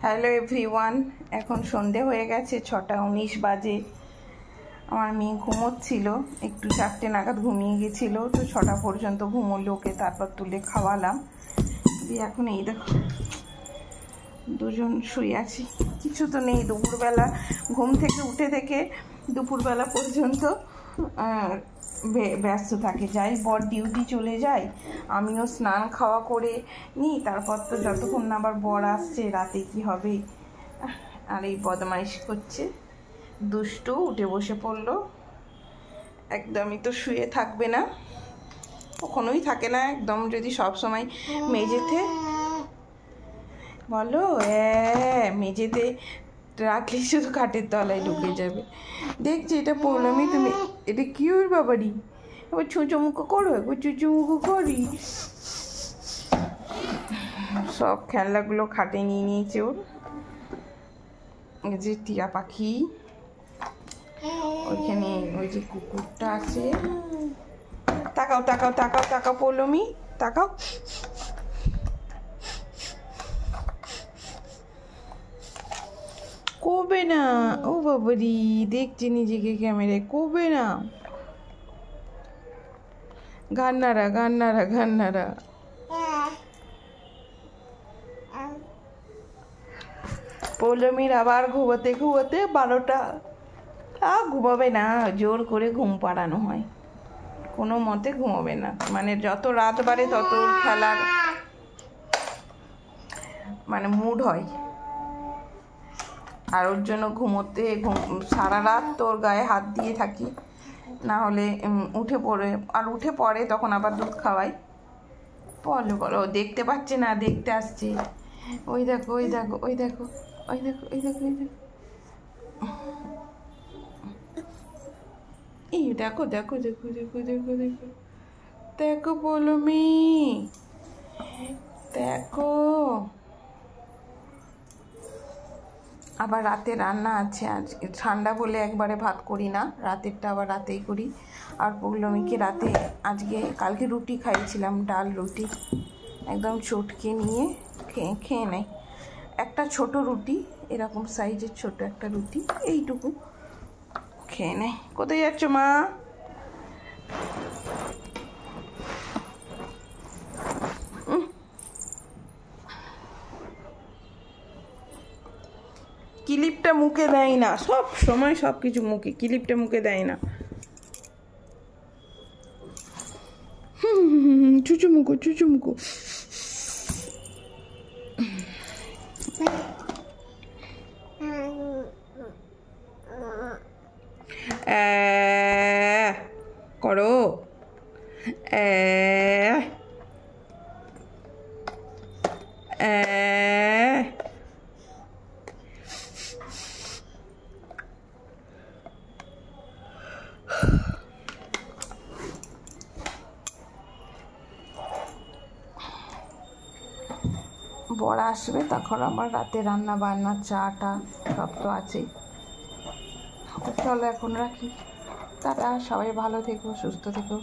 Hello everyone, এখন সন্ধে হয়ে গেছে, 6:19 বাজে। আমার মেয়ে ঘুমোচ্ছিল, একটু 4টে নাগাদ ঘুমিয়ে গেছিলো, তো 6টা পর্যন্ত ঘুমোলো, ওকে তারপর তুলে খাওয়ালাম। দিয়ে এখন এই দেখো দুজন শুয়ে আছি, কিছু তো নেই। দুপুরবেলা ঘুম থেকে উঠে থেকে দুপুরবেলা পর্যন্ত ব্যস্ত থাকে। যাই বর ডিউটি চলে যায়, আমিও স্নান খাওয়া করে নিই, তারপর তো যতক্ষণ না আবার বর আসছে রাতে কি হবে। আর এই বদমাইশ করছে, দুষ্টু, উঠে বসে পড়লো। একদমই তো শুয়ে থাকবে না, কখনোই থাকে না একদম। যদি সব সময় মেঝেতে বলো মেঝেতে রাখলে শুধু খাটের তলায় ঢুকে যাবে। দেখছি এটা পড়লামই, তুমি এটা কি ওর বাবারি, এবার ছুঁচোমুখো করো, একবার ছুঁচোমুখো করি। সব খেলনাগুলো খাটে নিয়ে নিয়েছে ওর। এই যে টিয়া পাখি, ওইখানে ওই যে কুকুরটা আছে। তাকাও তাকাও তাকাও তাকাও পড়লামই, তাকাও। করবে না, ও বাবারি, দেখছি নিজেকে ক্যামেরায়, করবে না। গান্নারা গান্নারা গান্নারা। পৌলমীর আবার ঘুমোতে ঘুমোতে 12টা। ঘুমাবে না, জোর করে ঘুম পাড়ানো হয়, কোনো মতে ঘুমাবে না। মানে যত রাত বাড়ে তত খেলার মানে মুড হয়। আর ওর জন্য ঘুমোতে সারা রাত তোর গায়ে হাত দিয়ে থাকি, না হলে উঠে পড়ে। আর উঠে পড়ে তখন আবার দুধ খাওয়াই। বলো বলো, দেখতে পাচ্ছে না, দেখতে আসছে। ওই দেখো ওই দেখো ওই দেখো ওই দেখো ওই দেখো ওই দেখো, এই দেখো দেখো দেখো দেখো দেখো দেখো দেখো পৌলমী, দেখো। আবার রাতে রান্না আছে, আজ ঠান্ডা বলে একবারে ভাত করি না, রাতেরটা আবার রাতেই করি। আর পৌলমীকে রাতে কালকে রুটি খাইয়েছিলাম, ডাল রুটি, একদম চটকে নিয়ে খেয়ে নেয়। একটা ছোট রুটি, এরকম সাইজের ছোট একটা রুটি, এইটুকু খেয়ে নেয়। কোথায় যাচ্ছ মা? ক্লিপটা মুখে দেয় না, সব সময় সব কিছু মুখে, ক্লিপটা মুখে দেয় না। চুচুমুকো চুচুমুকো। করো বড় আসবে তখন আমার রাতে রান্না বান্না, চাটা সব তো আছেই। চলো এখন রাখি, টাটা, সবাই ভালো থেকো, সুস্থ থেকো।